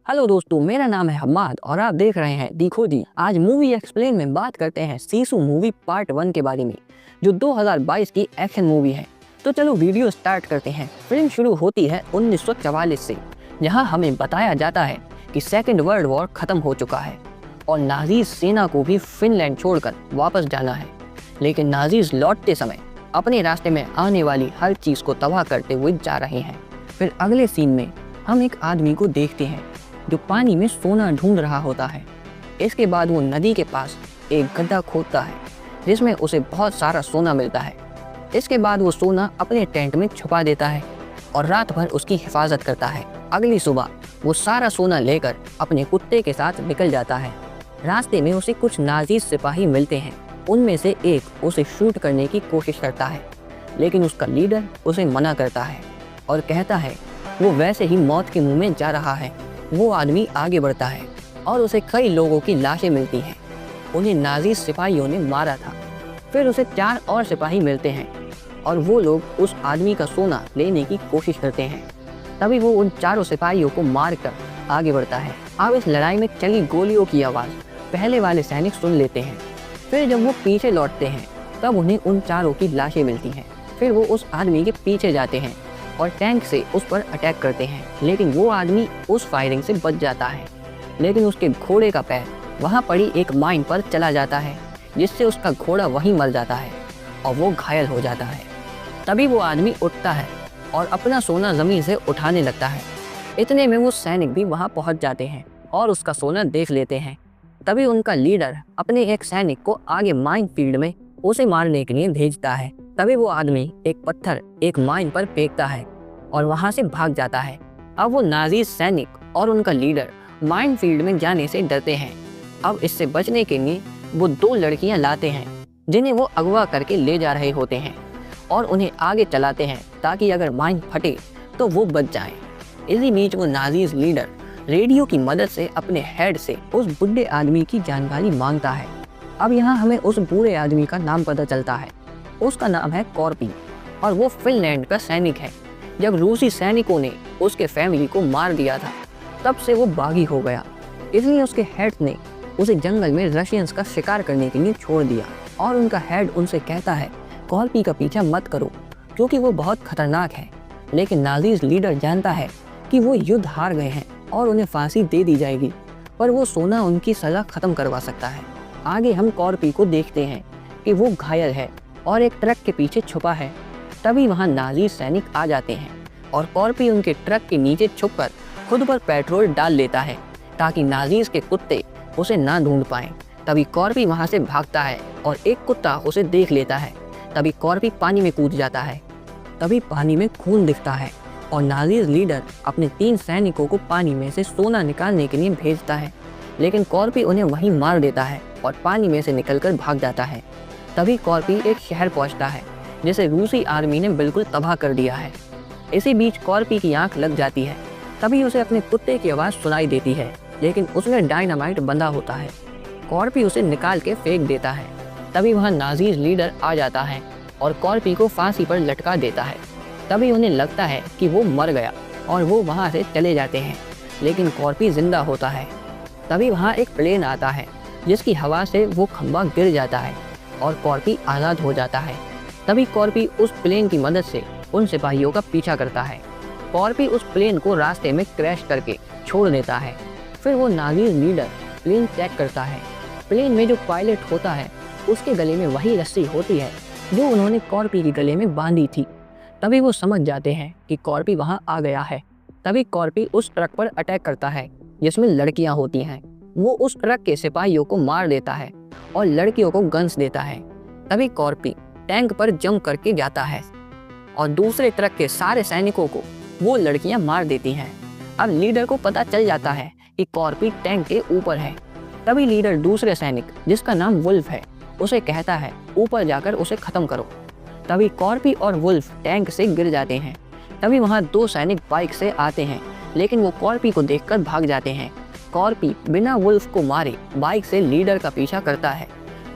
Hello दोस्तों, मेरा नाम है हम्माद और आप देख रहे हैं देखो दी। आज मूवी एक्सप्लेन में बात करते हैं सीसू मूवी पार्ट 1 के बारे में, जो 2022 की एक्शन मूवी है। तो चलो वीडियो स्टार्ट करते हैं। फिल्म शुरू होती है 1944 से, जहां हमें बताया जाता है कि सेकेंड वर्ल्ड वॉर खत्म हो चुका है और नाजीज सेना को भी फिनलैंड छोड़कर वापस जाना है। लेकिन नाजीज लौटते समय अपने रास्ते में आने वाली हर चीज़ को तबाह करते हुए जा रहे हैं। फिर अगले सीन में हम एक आदमी को देखते हैं जो पानी में सोना ढूंढ रहा होता है। इसके बाद वो नदी के पास एक गड्ढा खोदता है जिसमें उसे बहुत सारा सोना मिलता है। इसके बाद वो सोना अपने टेंट में छुपा देता है और रात भर उसकी हिफाजत करता है। अगली सुबह वो सारा सोना लेकर अपने कुत्ते के साथ निकल जाता है। रास्ते में उसे कुछ नाज़ी सिपाही मिलते हैं। उनमें से एक उसे शूट करने की कोशिश करता है, लेकिन उसका लीडर उसे मना करता है और कहता है वो वैसे ही मौत के मुंह में जा रहा है। वो आदमी आगे बढ़ता है और उसे कई लोगों की लाशें मिलती हैं। उन्हें नाज़ी सिपाहियों ने मारा था। फिर उसे 4 और सिपाही मिलते हैं और वो लोग उस आदमी का सोना लेने की कोशिश करते हैं। तभी वो उन 4 सिपाहियों को मार कर आगे बढ़ता है। अब इस लड़ाई में चली गोलियों की आवाज़ पहले वाले सैनिक सुन लेते हैं। फिर जब वो पीछे लौटते हैं तब उन्हें उन 4 की लाशें मिलती हैं। फिर वो उस आदमी के पीछे जाते हैं और टैंक से उस पर अटैक करते हैं, लेकिन वो आदमी उस फायरिंग से बच जाता है। लेकिन उसके घोड़े का पैर वहाँ पड़ी एक माइन पर चला जाता है, जिससे उसका घोड़ा वहीं मर जाता है और वो घायल हो जाता है। तभी वो आदमी उठता है और अपना सोना ज़मीन से उठाने लगता है। इतने में वो सैनिक भी वहाँ पहुँच जाते हैं और उसका सोना देख लेते हैं। तभी उनका लीडर अपने एक सैनिक को आगे माइन फील्ड में उसे मारने के लिए भेजता है। तभी वो आदमी एक पत्थर एक माइन पर फेंकता है और वहां से भाग जाता है। अब वो नाज़ी सैनिक और उनका लीडर माइन फील्ड में जाने से डरते हैं। अब इससे बचने के लिए वो 2 लड़कियां लाते हैं जिन्हें वो अगवा करके ले जा रहे होते हैं और उन्हें आगे चलाते हैं ताकि अगर माइन फटे तो वो बच जाएं। इसी बीच वो नाज़ी लीडर रेडियो की मदद से अपने हेड से उस बुढ़े आदमी की जानकारी मांगता है। अब यहाँ हमें उस बूढ़े आदमी का नाम पता चलता है। उसका नाम है कॉर्पी और वो फिनलैंड का सैनिक है। जब रूसी सैनिकों ने उसके फैमिली को मार दिया था तब से वो बागी हो गया, इसलिए उसके हेड ने उसे जंगल में रशियंस का शिकार करने के लिए छोड़ दिया। और उनका हेड उनसे कहता है कॉर्पी का पीछा मत करो क्योंकि वो बहुत खतरनाक है। लेकिन नाज़ी लीडर जानता है कि वो युद्ध हार गए हैं और उन्हें फांसी दे दी जाएगी, पर वो सोना उनकी सज़ा ख़त्म करवा सकता है। आगे हम कॉर्पी को देखते हैं कि वो घायल है और एक ट्रक के पीछे छुपा है। तभी वहां नाज़ी सैनिक आ जाते हैं और कॉर्पी उनके ट्रक के नीचे छुपकर खुद पर पेट्रोल डाल लेता है ताकि नाज़ीज के कुत्ते उसे ना ढूंढ पाएं। तभी कॉर्पी वहां से भागता है और एक कुत्ता उसे देख लेता है। तभी कॉर्पी पानी में कूद जाता है। तभी पानी में खून दिखता है और नाज़ी लीडर अपने 3 सैनिकों को पानी में से सोना निकालने के लिए भेजता है, लेकिन कॉर्पी उन्हें वहीं मार देता है और पानी में से निकलकर भाग जाता है। तभी कॉर्पी एक शहर पहुंचता है जिसे रूसी आर्मी ने बिल्कुल तबाह कर दिया है। इसी बीच कॉर्पी की आंख लग जाती है। तभी उसे अपने कुत्ते की आवाज़ सुनाई देती है, लेकिन उसमें डायनामाइट बंधा होता है। कॉर्पी उसे निकाल के फेंक देता है। तभी वहां नाज़ी लीडर आ जाता है और कॉर्पी को फांसी पर लटका देता है। तभी उन्हें लगता है कि वो मर गया और वो वहाँ से चले जाते हैं, लेकिन कॉर्पी जिंदा होता है। तभी वहाँ एक प्लेन आता है जिसकी हवा से वो खंभा गिर जाता है और कॉर्पी आज़ाद हो जाता है। तभी कॉर्पी उस प्लेन की मदद से उन सिपाहियों का पीछा करता है। कॉर्पी उस प्लेन को रास्ते में क्रैश करके छोड़ देता है। फिर वो नाज़ी लीडर प्लेन चेक करता है। प्लेन में जो पायलट होता है उसके गले में वही रस्सी होती है जो उन्होंने कॉर्पी के गले में बांधी थी। तभी वो समझ जाते हैं कि कॉर्पी वहाँ आ गया है। तभी कॉर्पी उस ट्रक पर अटैक करता है जिसमें लड़कियाँ होती हैं। वो उस ट्रक के सिपाहियों को मार देता है और लड़कियों को गन्स देता है। तभी कॉर्पी टैंक पर जंप करके जाता है और दूसरे ट्रक के सारे सैनिकों को वो लड़कियां मार देती हैं। अब लीडर को पता चल जाता है कि कॉर्पी टैंक के ऊपर है। तभी लीडर दूसरे सैनिक जिसका नाम वुल्फ है उसे कहता है ऊपर जाकर उसे ख़त्म करो। तभी कॉर्पी और वुल्फ टैंक से गिर जाते हैं। तभी वहाँ 2 सैनिक बाइक से आते हैं, लेकिन वो कॉर्पी को देखकर भाग जाते हैं। कॉर्पी बिना वुल्फ को मारे बाइक से लीडर का पीछा करता है।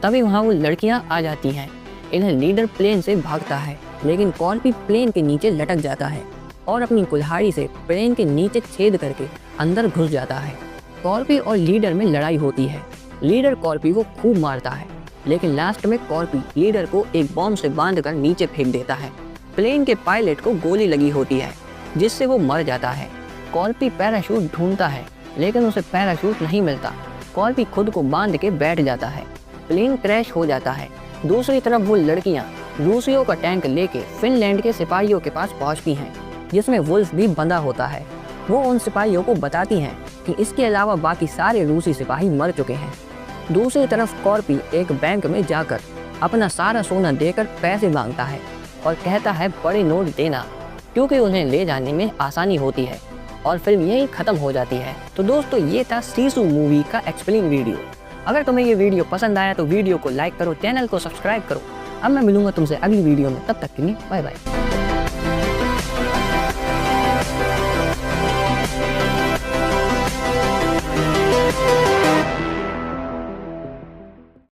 तभी वहाँ वो लड़कियाँ आ जाती हैं। इन्हें लीडर प्लेन से भागता है, लेकिन कॉर्पी प्लेन के नीचे लटक जाता है और अपनी कुल्हाड़ी से प्लेन के नीचे छेद करके अंदर घुस जाता है। कॉर्पी और लीडर में लड़ाई होती है। लीडर कॉर्पी को खूब मारता है, लेकिन लास्ट में कॉर्पी लीडर को एक बॉम्ब से बांधकर नीचे फेंक देता है। प्लेन के पायलट को गोली लगी होती है, जिससे वो मर जाता है। कॉर्पी पैराशूट ढूंढता है, लेकिन उसे पैराशूट नहीं मिलता। कॉर्पी खुद को बांध के बैठ जाता है। प्लेन क्रैश हो जाता है। दूसरी तरफ वो लड़कियां रूसियों का टैंक लेके फिनलैंड के सिपाहियों के पास पहुंचती हैं, जिसमें वुल्फ भी बंधा होता है। वो उन सिपाहियों को बताती हैं कि इसके अलावा बाकी सारे रूसी सिपाही मर चुके हैं। दूसरी तरफ कॉर्पी एक बैंक में जाकर अपना सारा सोना देकर पैसे मांगता है और कहता है बड़े नोट देना, क्योंकि उन्हें ले जाने में आसानी होती है। और फिल्म यहीं ख़त्म हो जाती है। तो दोस्तों, ये था सीसू मूवी का एक्सप्लेन वीडियो। अगर तुम्हें ये वीडियो पसंद आया तो वीडियो को लाइक करो, चैनल को सब्सक्राइब करो। अब मैं मिलूंगा तुमसे अगली वीडियो में, तब तक के लिए बाय बाय।